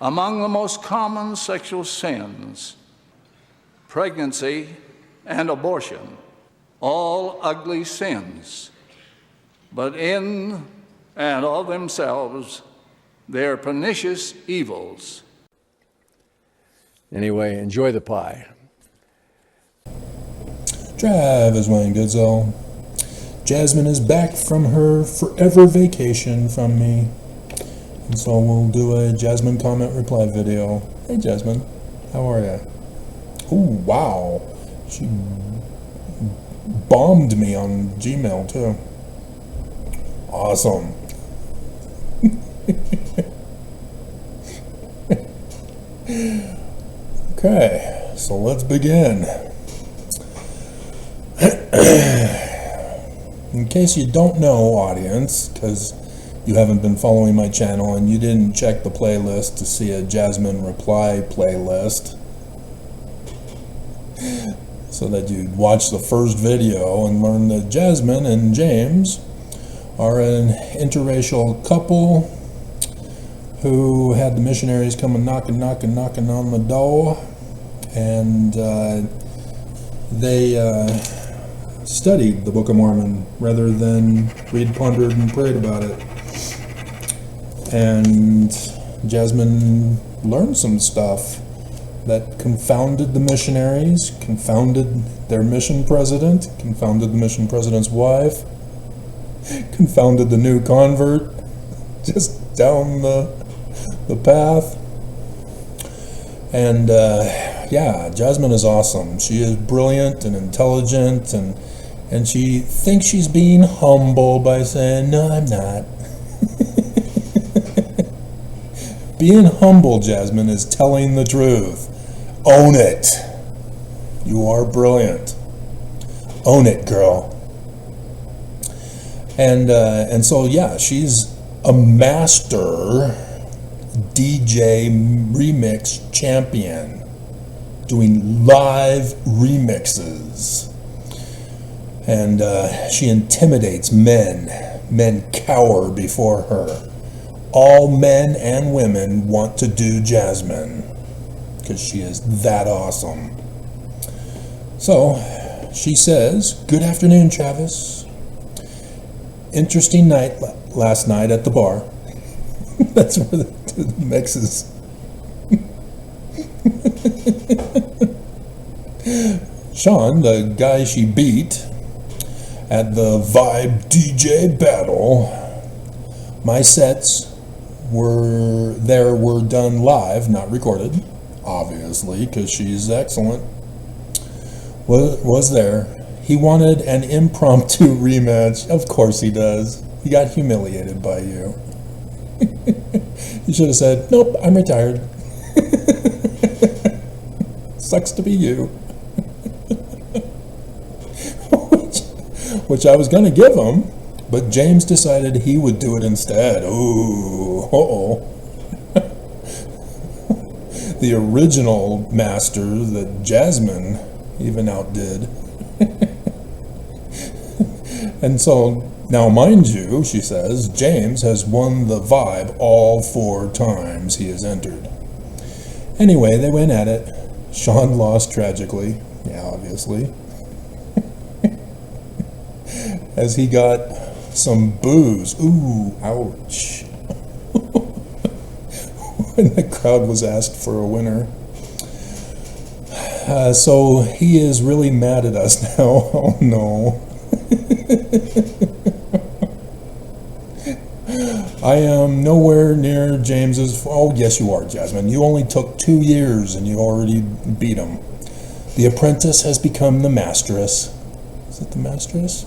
Among the most common sexual sins, pregnancy and abortion, all ugly sins, but in and of themselves, they're pernicious evils. Anyway, enjoy the pie. Travis Wayne Goodsell. Jasmine is back from her forever vacation from me. And so we'll do a Jasmine comment reply video. Hey Jasmine, how are ya? Ooh, wow. She bombed me on Gmail too. Awesome. Okay, so let's begin. In case you don't know, audience, because you haven't been following my channel and you didn't check the playlist to see a Jasmine reply playlist, so that you'd watch the first video and learn that Jasmine and James are an interracial couple who had the missionaries come knocking on the door, and they studied the Book of Mormon rather than read, pondered, and prayed about it. And Jasmine learned some stuff that confounded the missionaries, confounded their mission president, confounded the mission president's wife, confounded the new convert, just down the path. And yeah, Jasmine is awesome. She is brilliant and intelligent, and she thinks she's being humble by saying, no, I'm not. Being humble, Jasmine, is telling the truth. Own it. You are brilliant. Own it, girl. And so, yeah, she's a master DJ remix champion, doing live remixes. And she intimidates men. Men cower before her. All men and women want to do Jasmine because she is that awesome. So she says, good afternoon, Travis. Interesting night last night at the bar. That's where the mixes. Sean, the guy she beat at the Vibe DJ battle, my sets were done live, not recorded, obviously, because she's excellent. Was there. He wanted an impromptu rematch. Of course he does. He got humiliated by you. You should have said, nope, I'm retired. Sucks to be you. Which I was going to give him, but James decided he would do it instead. Ooh, uh-oh. The original master that Jasmine even outdid. And so, now mind you, she says, James has won the Vibe all 4 times he has entered. Anyway, they went at it. Sean lost tragically. Yeah, obviously. As he got some booze. Ooh, ouch. When the crowd was asked for a winner. So he is really mad at us now. Oh no. I am nowhere near James's. Oh yes you are, Jasmine. You only took 2 years and you already beat him. The apprentice has become the masteress. Is it the masteress?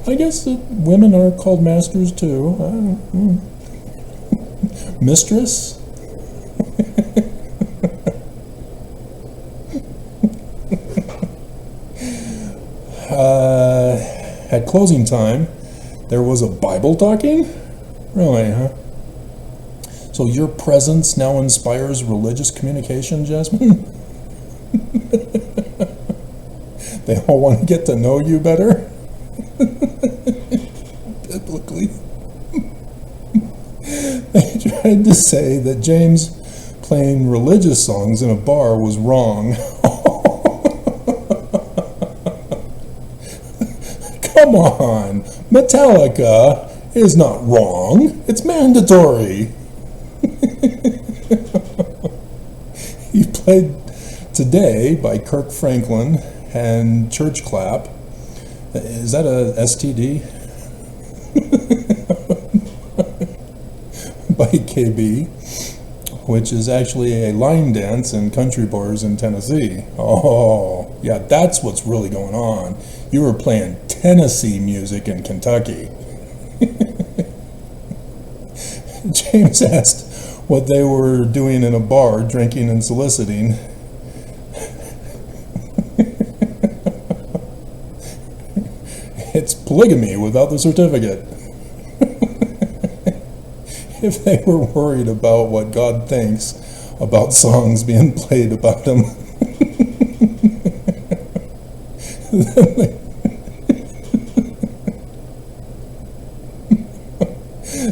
I guess that women are called masters too. Mistress? At closing time, there was a Bible talking? Really, huh? So your presence now inspires religious communication, Jasmine? They all want to get to know you better? Biblically. tried to say that James playing religious songs in a bar was wrong. Come on, Metallica is not wrong. It's mandatory. He played Today by Kirk Franklin and Church Clap. Is that a STD? By KB, which is actually a line dance in country bars in Tennessee. Oh, yeah, that's what's really going on. You were playing Tennessee music in Kentucky. James asked what they were doing in a bar, drinking and soliciting. It's polygamy without the certificate. If they were worried about what God thinks about songs being played about him,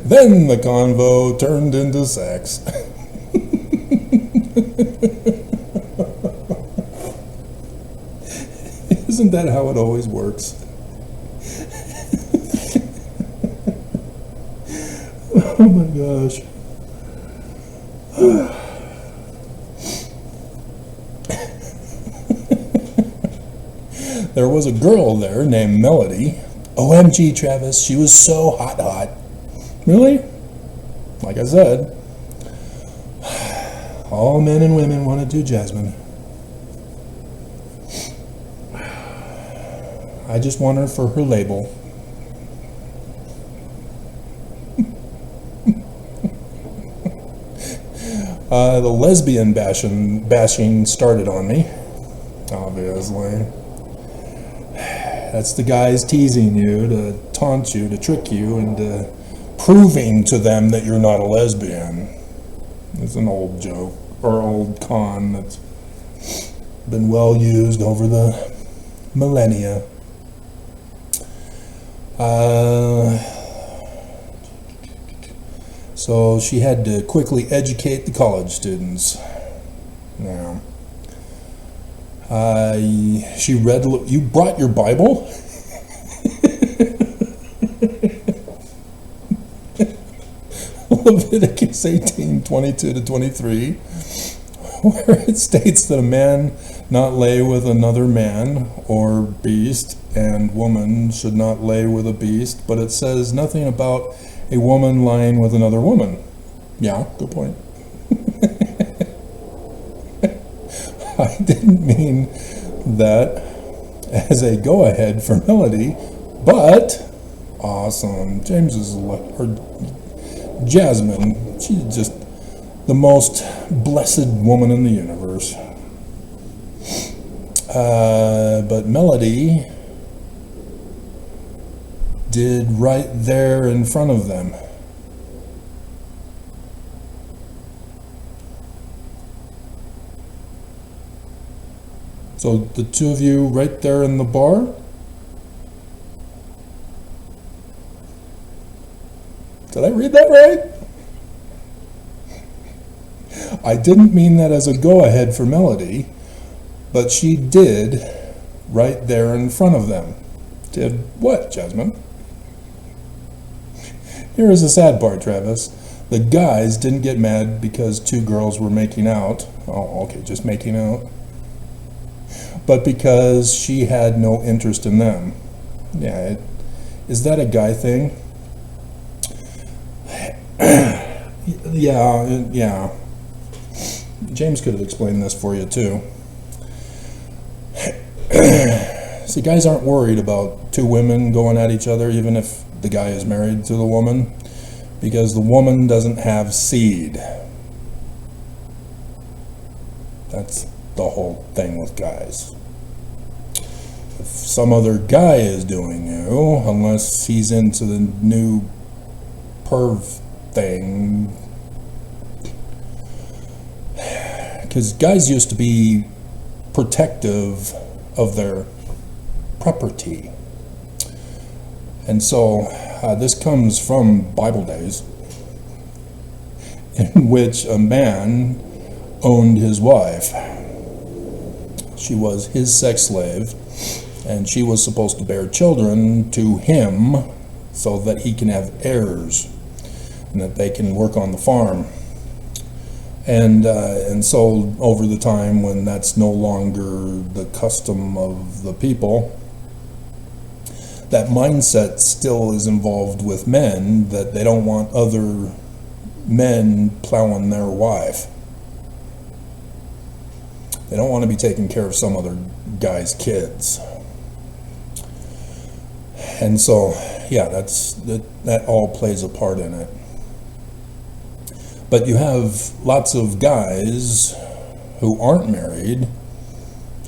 then the convo turned into sex. Isn't that how it always works? Oh my gosh. There was a girl there named Melody. OMG, Travis, she was so hot. Really? Like I said, all men and women want to do Jasmine. I just want her for her label. The lesbian bashing started on me, obviously. That's the guys teasing you, to taunt you, to trick you, and proving to them that you're not a lesbian. It's an old joke, or old con that's been well used over the millennia. So she had to quickly educate the college students. Now, she read, you brought your Bible? Leviticus 18:22-23, where it states that a man not lay with another man or beast, and woman should not lay with a beast, but it says nothing about a woman lying with another woman. Yeah, good point. I didn't mean that as a go-ahead for Melody, but awesome. Jasmine, she's just the most blessed woman in the universe. But Melody did right there in front of them. So the two of you right there in the bar? Did I read that right? I didn't mean that as a go-ahead for Melody, but she did right there in front of them. Did what, Jasmine? Here is the sad part, Travis. The guys didn't get mad because two girls were making out. Oh, okay, just making out. But because she had no interest in them. Yeah, is that a guy thing? Yeah. James could have explained this for you too. See, guys aren't worried about two women going at each other, even if the guy is married to the woman, because the woman doesn't have seed. That's the whole thing with guys. If some other guy is doing you, unless he's into the new perv thing, because guys used to be protective of their property. And so this comes from Bible days. in which a man owned his wife. She was his sex slave, and she was supposed to bear children to him so that he can have heirs and that they can work on the farm. And so over the time when that's no longer the custom of the people, that mindset still is involved with men, that they don't want other men plowing their wife. They don't want to be taking care of some other guy's kids. And so, yeah, that all plays a part in it. But you have lots of guys who aren't married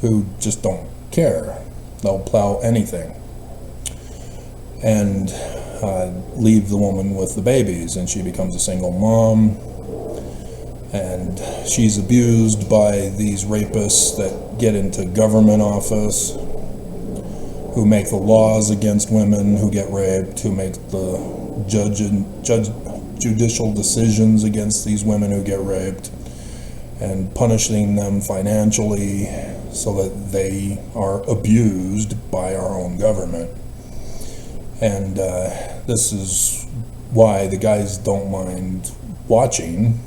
who just don't care. They'll plow anything and leave the woman with the babies, and she becomes a single mom, and she's abused by these rapists that get into government office, who make the laws against women who get raped, who make the judicial decisions against these women who get raped, and punishing them financially so that they are abused by our own government. And this is why the guys don't mind watching.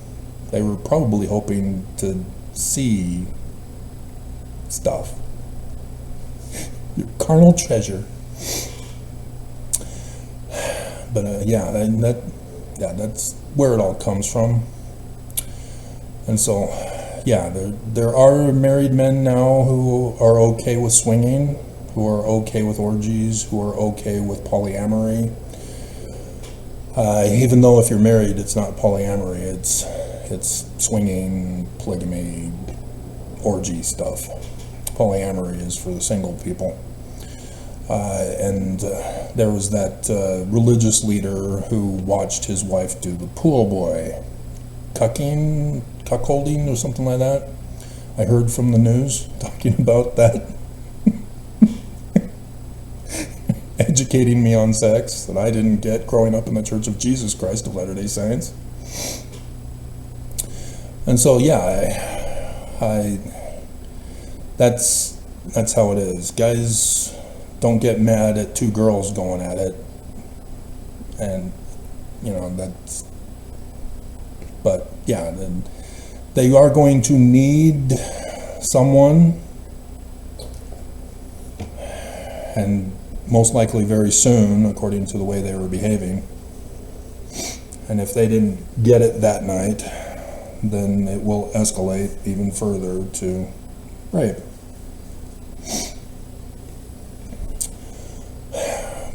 They were probably hoping to see stuff. Your carnal treasure. But that's where it all comes from. And so, yeah, there are married men now who are okay with swinging, who are okay with orgies, who are okay with polyamory. Even though if you're married, it's not polyamory, it's swinging, polygamy, orgy stuff. Polyamory is for the single people. And there was that religious leader who watched his wife do the pool boy cuckolding or something like that. I heard from the news talking about that. Educating me on sex that I didn't get growing up in the Church of Jesus Christ of Latter-day Saints. And so, yeah, that's how it is. Guys don't get mad at two girls going at it, and but yeah, they are going to need someone, and most likely very soon, according to the way they were behaving. And if they didn't get it that night, then it will escalate even further to rape.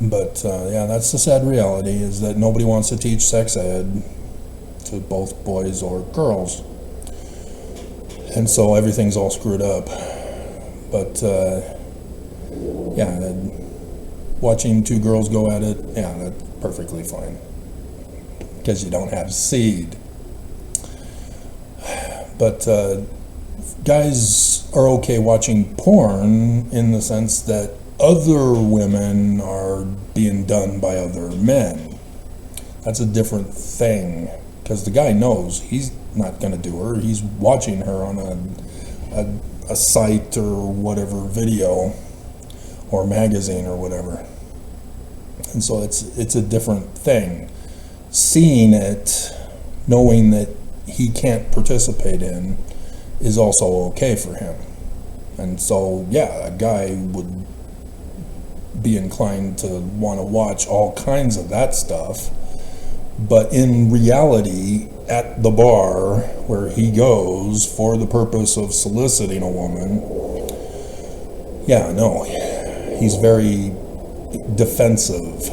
But yeah, that's the sad reality, is that nobody wants to teach sex ed to both boys or girls. And so everything's all screwed up. But yeah, watching two girls go at it, yeah, that's perfectly fine. Because you don't have seed. But guys are okay watching porn in the sense that other women are being done by other men. That's a different thing, because the guy knows he's not going to do her. He's watching her on a site or whatever, video or magazine or whatever. And so it's a different thing. Seeing it, knowing that he can't participate in, is also okay for him. And so, yeah, a guy would be inclined to want to watch all kinds of that stuff. But in reality, at the bar where he goes for the purpose of soliciting a woman, yeah, no, he's very defensive.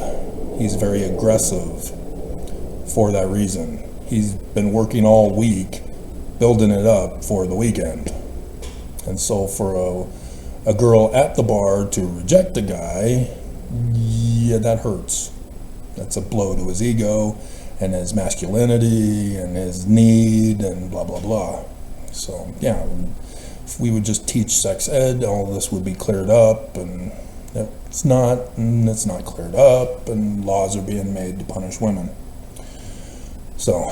He's very aggressive for that reason. He's been working all week, building it up for the weekend. And so for a girl at the bar to reject a guy, yeah, that hurts. That's a blow to his ego and his masculinity and his need and blah, blah, blah. So, yeah, if we would just teach sex ed, all this would be cleared up, and it's not cleared up, and laws are being made to punish women. So,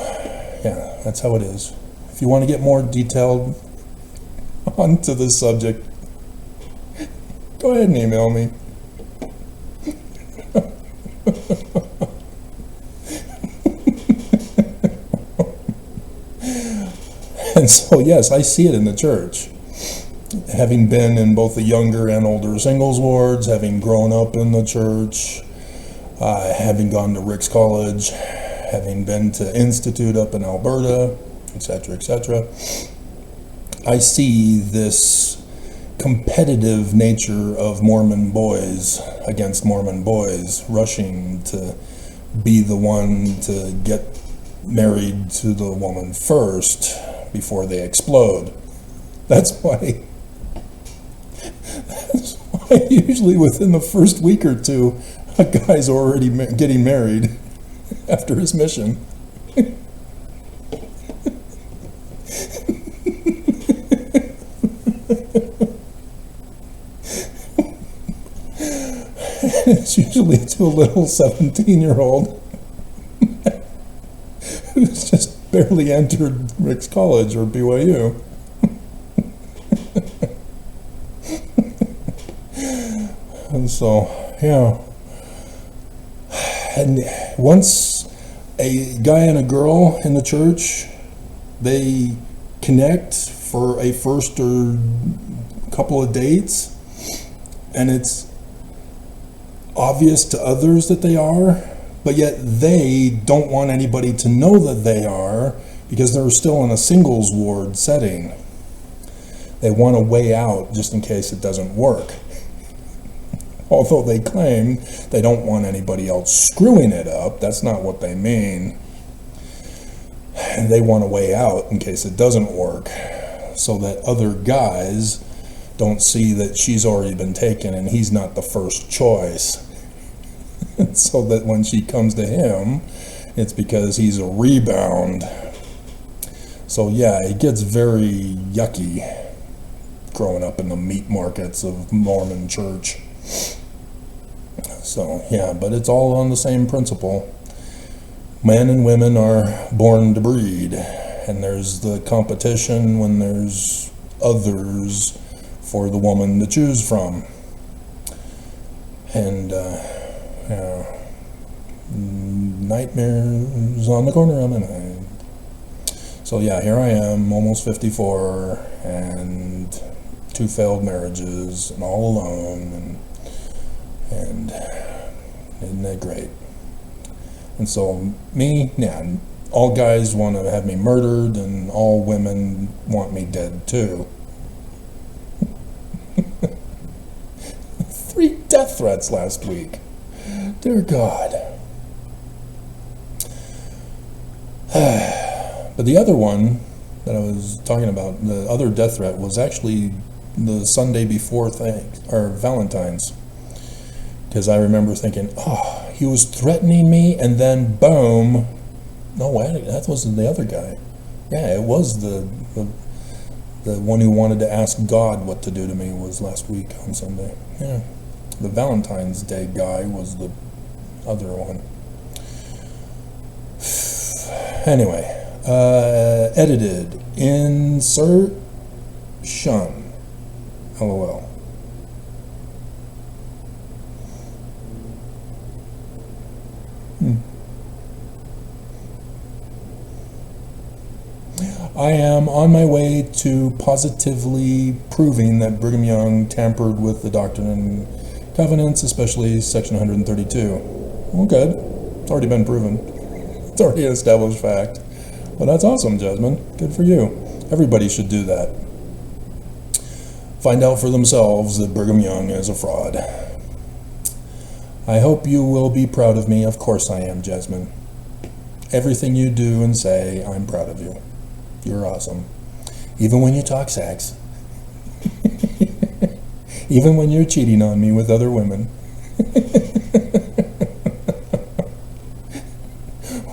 yeah, that's how it is. If you want to get more detailed onto this subject, go ahead and email me. And so, yes, I see it in the church. Having been in both the younger and older singles wards, having grown up in the church, having gone to Rick's College, having been to Institute up in Alberta, etc., etc., I see this competitive nature of Mormon boys against Mormon boys rushing to be the one to get married to the woman first before they explode. That's why usually within the first week or two, a guy's already getting married after his mission. It's usually to a little 17-year-old who's just barely entered Rick's College or BYU. And so, yeah. And once a guy and a girl in the church, they connect for a first or couple of dates, and it's obvious to others that they are, but yet they don't want anybody to know that they are because they're still in a singles ward setting. They want a way out just in case it doesn't work. Although they claim they don't want anybody else screwing it up, that's not what they mean. They want a way out in case it doesn't work, so that other guys don't see that she's already been taken and he's not the first choice. So that when she comes to him, it's because he's a rebound. So yeah, it gets very yucky growing up in the meat markets of Mormon church. So yeah, but it's all on the same principle. Men and women are born to breed, and there's the competition when there's others for the woman to choose from. And nightmares on the corner of the night. So yeah, here I am, almost 54, and 2 failed marriages, and all alone, and isn't that great? And so me, yeah, all guys want to have me murdered, and all women want me dead too. 3 death threats last week. Dear God. But the other one that I was talking about, the other death threat, was actually the Sunday before Valentine's. Because I remember thinking, oh, he was threatening me, and then boom. No, wait, that wasn't the other guy. Yeah, it was the one who wanted to ask God what to do to me was last week on Sunday. Yeah. The Valentine's Day guy was the other one. Anyway, edited. Insert shun. LOL. I am on my way to positively proving that Brigham Young tampered with the Doctrine and Covenants, especially Section 132. Well, good. It's already been proven. It's already an established fact. Well, that's awesome, Jasmine. Good for you. Everybody should do that. Find out for themselves that Brigham Young is a fraud. I hope you will be proud of me. Of course I am, Jasmine. Everything you do and say, I'm proud of you. You're awesome. Even when you talk sex. Even when you're cheating on me with other women.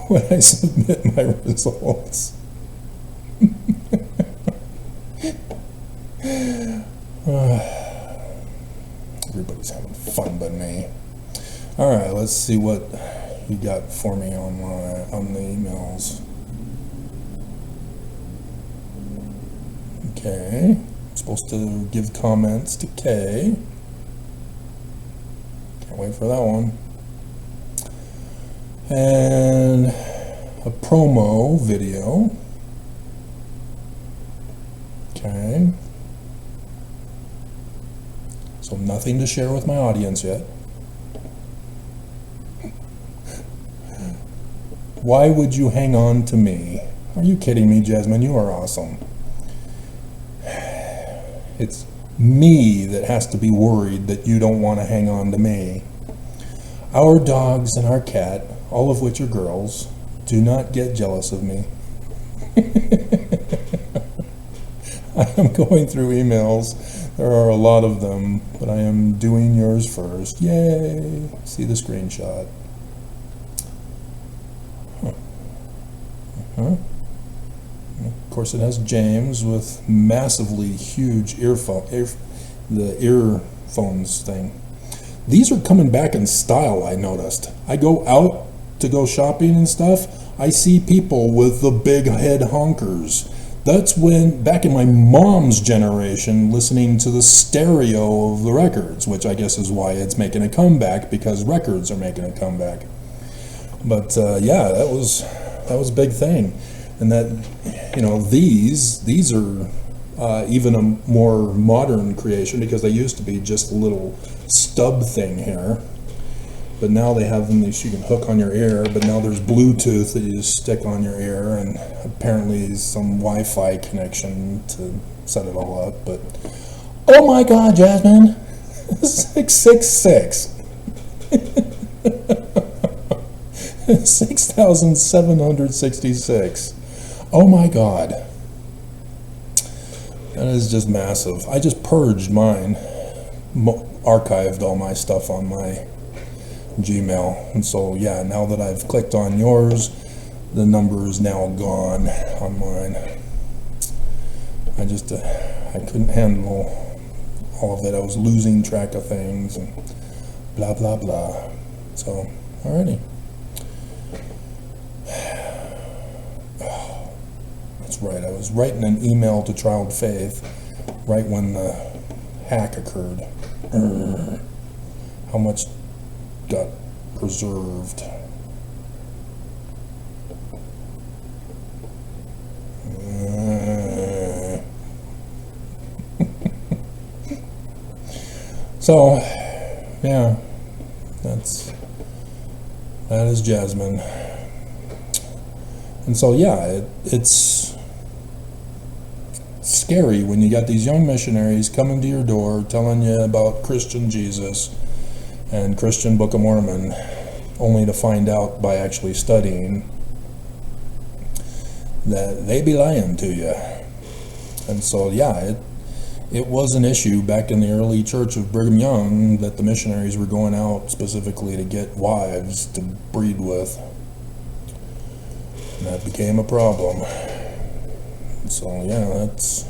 When I submit my results. Everybody's having fun but me. Alright, let's see what you got for me on the emails. Okay. I'm supposed to give comments to Kay. Can't wait for that one. And a promo video. Okay. So nothing to share with my audience yet. Why would you hang on to me? Are you kidding me, Jasmine? You are awesome. It's me that has to be worried that you don't want to hang on to me. Our dogs and our cat, all of which are girls, do not get jealous of me. I am going through emails. There are a lot of them, but I am doing yours first. Yay! See the screenshot. Of course, it has James with massively huge the earphones thing. These are coming back in style, I noticed. I go out to go shopping and stuff, I see people with the big head honkers. That's when, back in my mom's generation, listening to the stereo of the records, which I guess is why it's making a comeback, because records are making a comeback. But yeah, that was a big thing. And that, these are even a more modern creation, because they used to be just a little stub thing here. But now they have them that you can hook on your ear, but now there's Bluetooth that you just stick on your ear, and apparently some Wi-Fi connection to set it all up. But, oh my God, Jasmine, 666. 6,766. Oh my God. That is just massive. I just purged mine, archived all my stuff on my Gmail, and so yeah, now that I've clicked on yours, the number is now gone on mine. I couldn't handle all of it. I was losing track of things and blah blah blah. So alrighty. Oh, that's right, I was writing an email to Child Faith right when the hack occurred. How much got preserved? So, yeah, that is Jasmine. And so, yeah, it's scary when you got these young missionaries coming to your door telling you about Christian Jesus and Christian Book of Mormon, only to find out by actually studying that they be lying to you. And so, yeah, it was an issue back in the early church of Brigham Young that the missionaries were going out specifically to get wives to breed with. And that became a problem. And so, yeah, that's...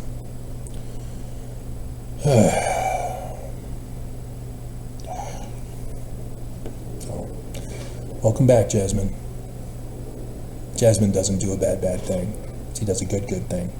Welcome back, Jasmine. Jasmine doesn't do a bad thing. She does a good thing.